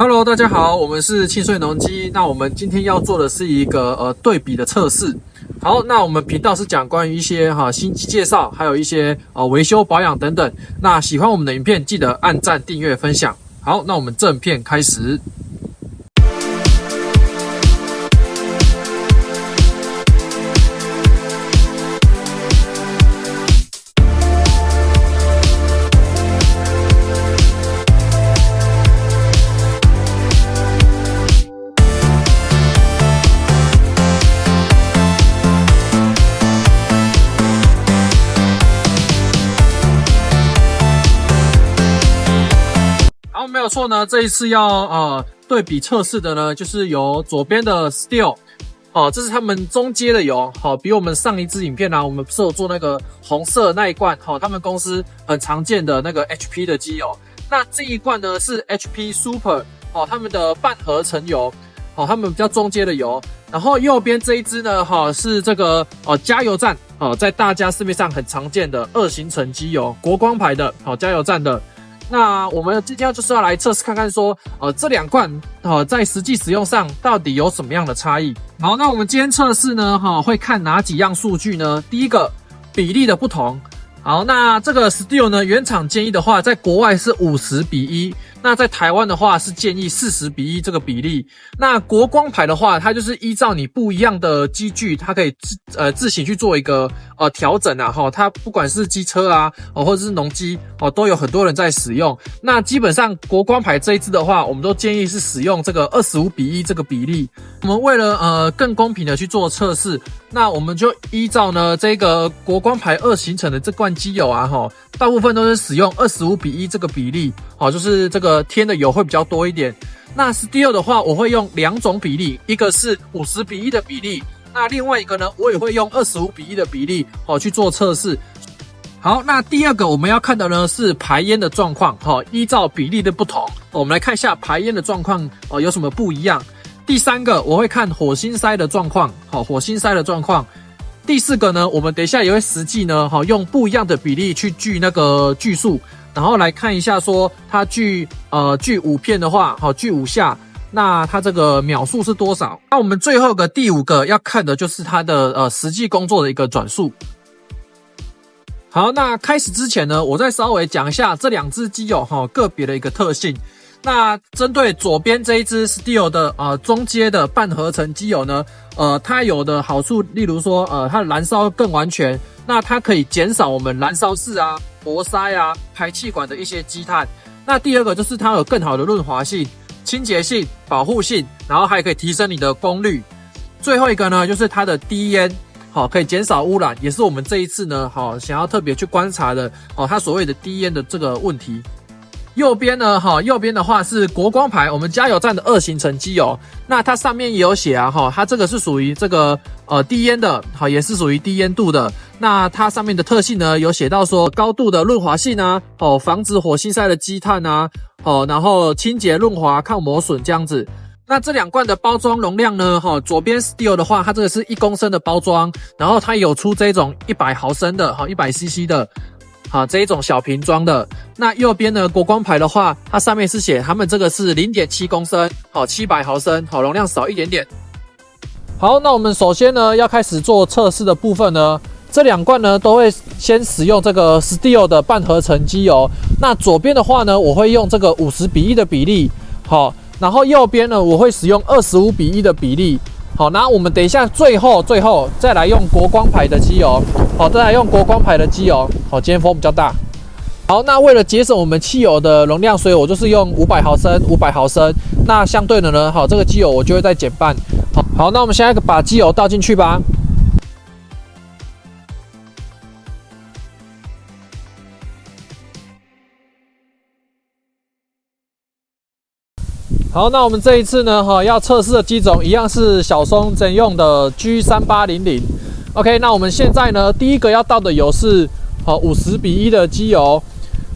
Hello， 大家好，我们是庆穗农机。那我们今天要做的是一个对比的测试。好，那我们频道是讲关于一些新机介绍，还有一些维修保养等等。那喜欢我们的影片，记得按赞、订阅、分享。好，那我们正片开始。没有错呢，这一次要对比测试的呢，就是由左边的 Steel， 这是他们中阶的油，比我们上一支影片我们不是有做那个红色那一罐，他们公司很常见的那个 HP 的机油。那这一罐呢是 HP Super， 他们的半合成油，他们比较中阶的油。然后右边这一支呢，是这个加油站，在大家市面上很常见的2行程机油，国光牌的加油站的。那我们今天就是要来测试看看说，这两罐在实际使用上到底有什么样的差异。好，那我们今天测试呢，会看哪几样数据呢？第一个，比例的不同。好，那这个 Steel 呢，原厂建议的话，在国外是50:1，那在台湾的话是建议40:1这个比例。那国光牌的话，它就是依照你不一样的机具，它可以自行去做一个调整它不管是机车或者是农机都有很多人在使用。那基本上国光牌这一支的话，我们都建议是使用这个25:1这个比例。我们为了更公平的去做测试，那我们就依照呢这个国光牌2行程的这罐机油大部分都是使用25:1这个比例，就是这个添的油会比较多一点。那 Steel 的话，我会用2种比例，一个是50:1的比例，那另外一个呢，我也会用25:1的比例去做测试。好，那第二个我们要看的呢是排烟的状况，依照比例的不同，我们来看一下排烟的状况有什么不一样。第三个我会看火星塞的状况，火星塞的状况。第四个呢，我们等一下也会实际呢用不一样的比例去锯那个锯数，然后来看一下说它锯5片的话，锯5下，那它这个秒数是多少？那我们最后第5个要看的就是它的实际工作的一个转速。好，那开始之前呢，我再稍微讲一下这2支机油个别的一个特性。那针对左边这一支 Steel 的中阶的半合成机油呢，它有的好处，例如说它的燃烧更完全，那它可以减少我们燃烧室活塞排气管的一些积碳。那第二个就是它有更好的润滑性、清洁性、保护性，然后还可以提升你的功率。最后一个呢，就是它的低烟，可以减少污染，也是我们这一次呢想要特别去观察的它所谓的低烟的这个问题。右边呢，右边的话是国光牌，我们加油站的2行程机油。那它上面也有写它这个是属于这个低烟的，也是属于低烟度的。那它上面的特性呢，有写到说高度的润滑性防止火星塞的积碳然后清洁润滑、抗磨损这样子。那这2罐的包装容量呢，左边 Steel 的话，它这个是1公升的包装，然后它有出这种100毫升的100cc 的。这一种小瓶装的。那右边呢，国光牌的话，它上面是写他们这个是 0.7 公升，700毫升，容量少一点点。好，那我们首先呢要开始做测试的部分呢，这2罐呢都会先使用这个 Steel 的半合成机油。那左边的话呢，我会用这个50:1的比例，然后右边呢我会使用25:1的比例。好，那我们等一下最后再来用国光牌的机油，再来用国光牌的机油。今天风比较大。好，那为了节省我们汽油的容量，所以我就是用500毫升，500毫升。那相对的呢，这个机油我就会再减半。好，那我们现在把机油倒进去吧。好，那我们这一次呢，要测试的机种一样是小松真用的 G3800。OK， 那我们现在呢，第一个要倒的油是50:1的机油。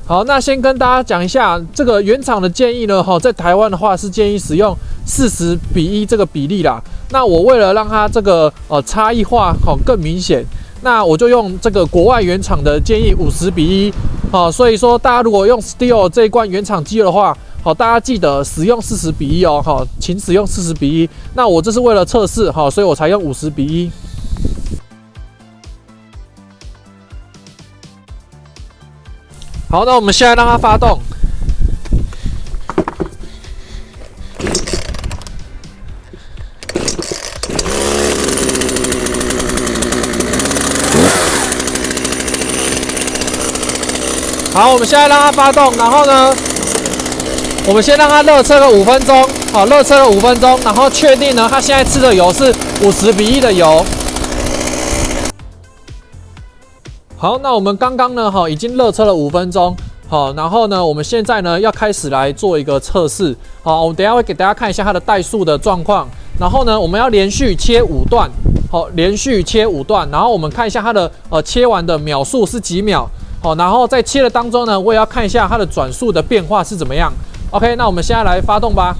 好，那先跟大家讲一下，这个原厂的建议呢，在台湾的话是建议使用40:1这个比例啦。那我为了让它这个差异化更明显，那我就用这个国外原厂的建议50:1。所以说大家如果用 Steel 这一罐原厂机油的话，好，大家记得使用40:1哦，好，请使用40:1。那我这是为了测试，好，所以我才用50:1。好，那我们现在让它发动。好，我们现在让它发动，然后呢，我们先让它热车个5分钟，好，热车了5分钟，然后确定呢，它现在吃的油是50:1的油。好，那我们刚刚呢，已经热车了5分钟，好，然后呢，我们现在呢要开始来做一个测试，好，我们等一下会给大家看一下它的怠速的状况，然后呢，我们要连续切5段，好，连续切5段，然后我们看一下它的切完的秒数是几秒。好，然后在切的当中呢，我也要看一下它的转速的变化是怎么样。OK， 那我们现在来发动吧。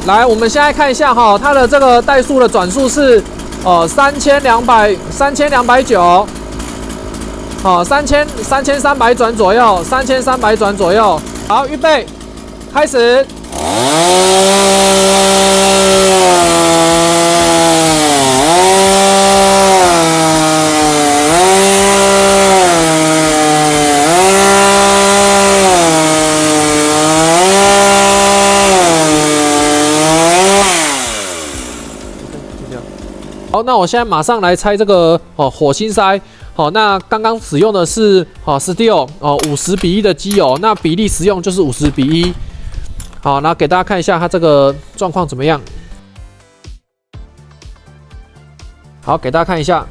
来，我们现在看一下哈，它的这个怠速的转速是3200，3390，好，3300转左右，3300转左右。好，预备，开始。好，那我现在马上来拆这个火星塞。好，那刚刚使用的是Steel 50:1的机油，那比例使用就是50:1。好，那给大家看一下它这个状况怎么样。好，给大家看一下。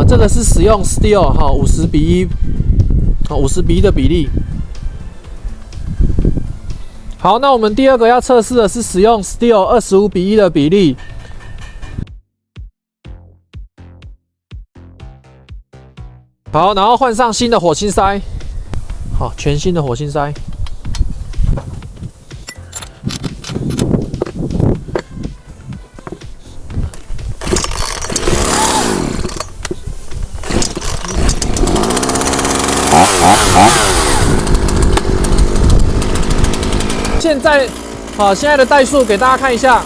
这个是使用 Steel 50:1，50:1的比例。好，那我们第二个要测试的是使用 Steel 25:1的比例。好，然后换上新的火星塞，好，全新的火星塞。现在的怠速给大家看一下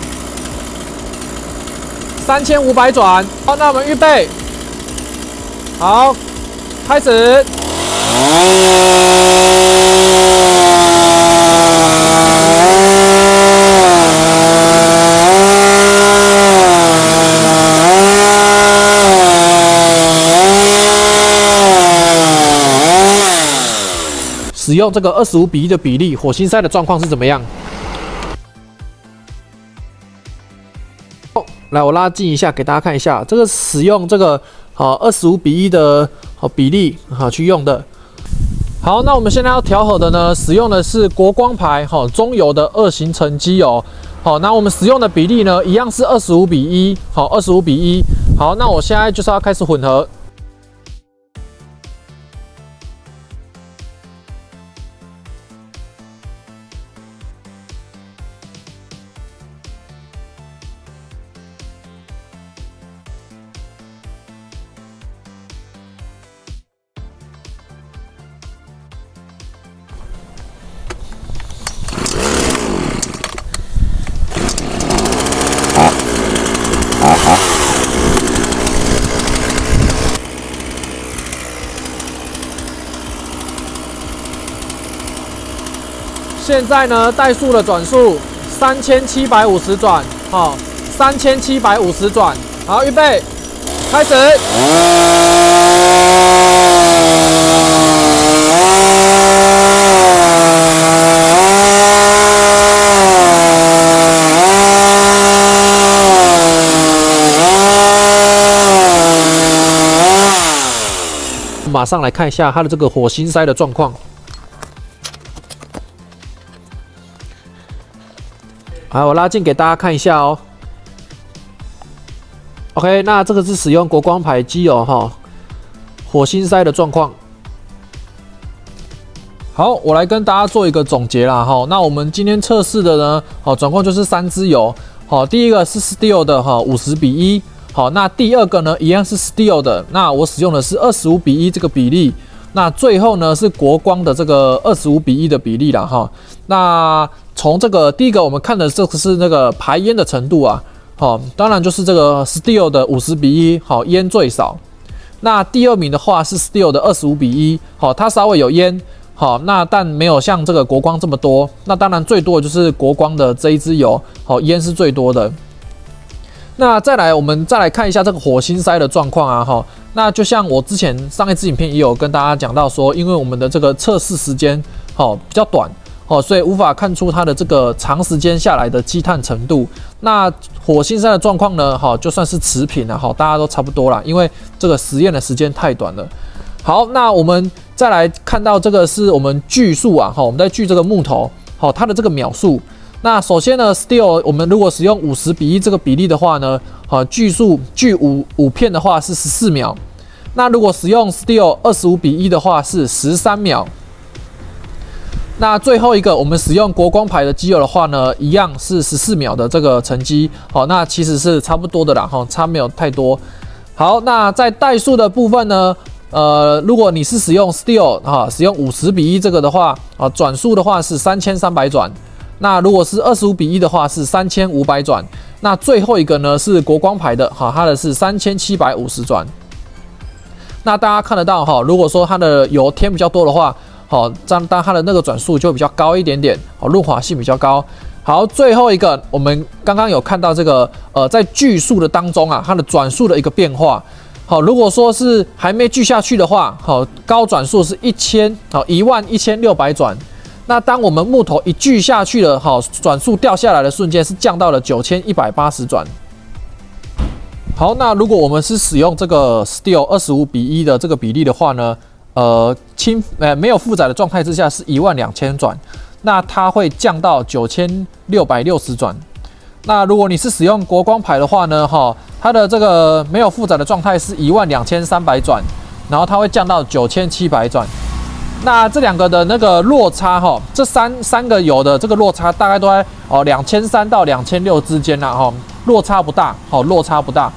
，3500转。好，那我们预备，好，开始。使用这个25:1的比例，火星塞的状况是怎么样？来，我拉近一下，给大家看一下，这个使用这个25:1的比例去用的。好，那我们现在要调和的呢，使用的是国光牌中油的2行程机油。好，那我们使用的比例呢，一样是25:1，好，25:1。好，那我现在就是要开始混合。现在呢，怠速的转速3750转，好，3750转，好，预备，开始。马上来看一下它的这个火星塞的状况。好，我拉近给大家看一下哦。OK， 那这个是使用国光牌机油火星塞的状况。好，我来跟大家做一个总结啦那我们今天测试的呢，总共就是3支油。第一个是 Steel 的50:1，好，那第二个呢，一样是 Steel 的，那我使用的是25:1这个比例。那最后呢是国光的这个25:1的比例啦哈。那从这个第一个我们看的这个是那个排烟的程度啊，好，当然就是这个 Steel 的50:1，好，烟最少。那第二名的话是 Steel 的25:1，好，它稍微有烟，好，那但没有像这个国光这么多。那当然最多的就是国光的这一支油，好，烟是最多的。那我们再来看一下这个火星塞的状况啊，哈，那就像我之前上一支影片也有跟大家讲到说，因为我们的这个测试时间比较短，所以无法看出它的这个长时间下来的积碳程度。那火星塞的状况呢，就算是持平了，大家都差不多啦，因为这个实验的时间太短了。好，那我们再来看到这个是我们锯数啊，我们在锯这个木头，它的这个秒数。那首先呢 ，Steel 我们如果使用50:1这个比例的话呢，锯五片的话是14秒。那如果使用 Steel 25:1的话是13秒。那最后一个我们使用国光牌的机油的话呢，一样是14秒的这个成绩。好，那其实是差不多的啦，差没有太多。好，那在怠速的部分呢，如果你是使用 Steel 使用50:1这个的话，转速的话是3300转。那如果是25:1的话是3500转，那最后一个呢是国光牌的，它的是3750转。那大家看得到如果说它的油添比较多的话，这样它的那个转速就比较高一点点，润滑性比较高。好，最后一个我们刚刚有看到这个在锯速的当中啊，它的转速的一个变化。好，如果说是还没锯下去的话，高转速是11600转。那当我们木头一锯下去了，转速掉下来的瞬间是降到了9180转。好，那如果我们是使用这个 Steel 25:1的这个比例的话呢，没有负载的状态之下是12000转，那它会降到9660转。那如果你是使用国光牌的话呢，它的这个没有负载的状态是12300转，然后它会降到9700转。那这两个的那个落差这三个油的这个落差大概都在2300到2600之间啦，落差不大，落差不大。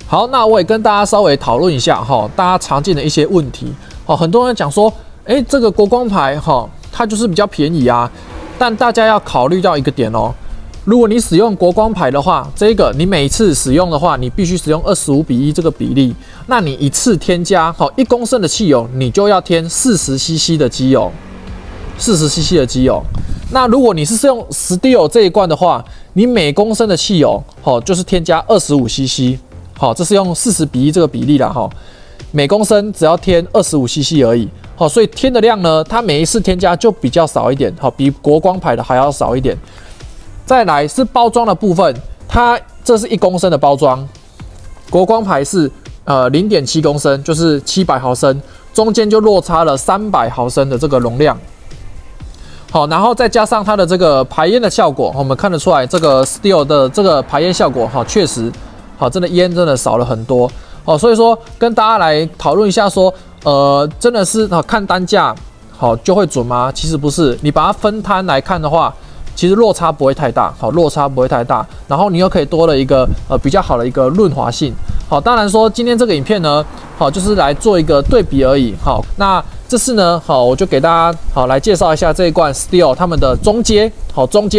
好，那我也跟大家稍微讨论一下大家常见的一些问题。很多人讲说，这个国光牌它就是比较便宜啊，但大家要考虑到一个点哦。如果你使用国光牌的话，这个你每一次使用的话，你必须使用25:1这个比例。那你一次添加1公升的汽油，你就要添40cc 的机油，40cc 的机油。那如果你是用 Steel 这一罐的话，你每公升的汽油就是添加25cc，这是用40:1这个比例啦每公升只要添25cc 而已。所以添的量呢，它每一次添加就比较少一点，比国光牌的还要少一点。再来是包装的部分，它这是1公升的包装，国光牌是0.7公升，就是700毫升，中间就落差了300毫升的这个容量。好，然后再加上它的这个排烟的效果，我们看得出来这个 Steel 的这个排烟效果确实真的烟真的少了很多。所以说跟大家来讨论一下说，真的是看单价就会准吗？其实不是，你把它分摊来看的话，其实落差不会太大，落差不会太大，然后你又可以多了一个比较好的一个润滑性。当然说今天这个影片呢，就是来做一个对比而已。那这次呢，我就给大家来介绍一下这一罐 Steel 他们的中阶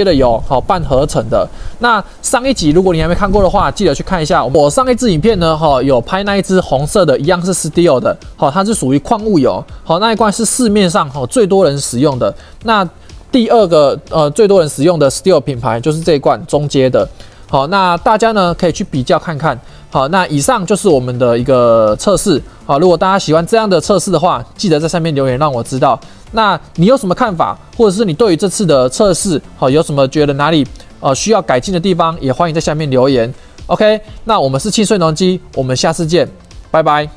的油，半合成的。那上一集如果你还没看过的话，记得去看一下。我上一支影片呢，有拍那一支红色的，一样是 Steel 的，它是属于矿物油，那一罐是市面上最多人使用的。那第二个最多人使用的 Steel 品牌就是这一罐中阶的。好，那大家呢可以去比较看看。好，那以上就是我们的一个测试。好，如果大家喜欢这样的测试的话，记得在下面留言让我知道。那你有什么看法，或者是你对于这次的测试有什么觉得哪里需要改进的地方，也欢迎在下面留言。OK， 那我们是清水农机，我们下次见，拜拜。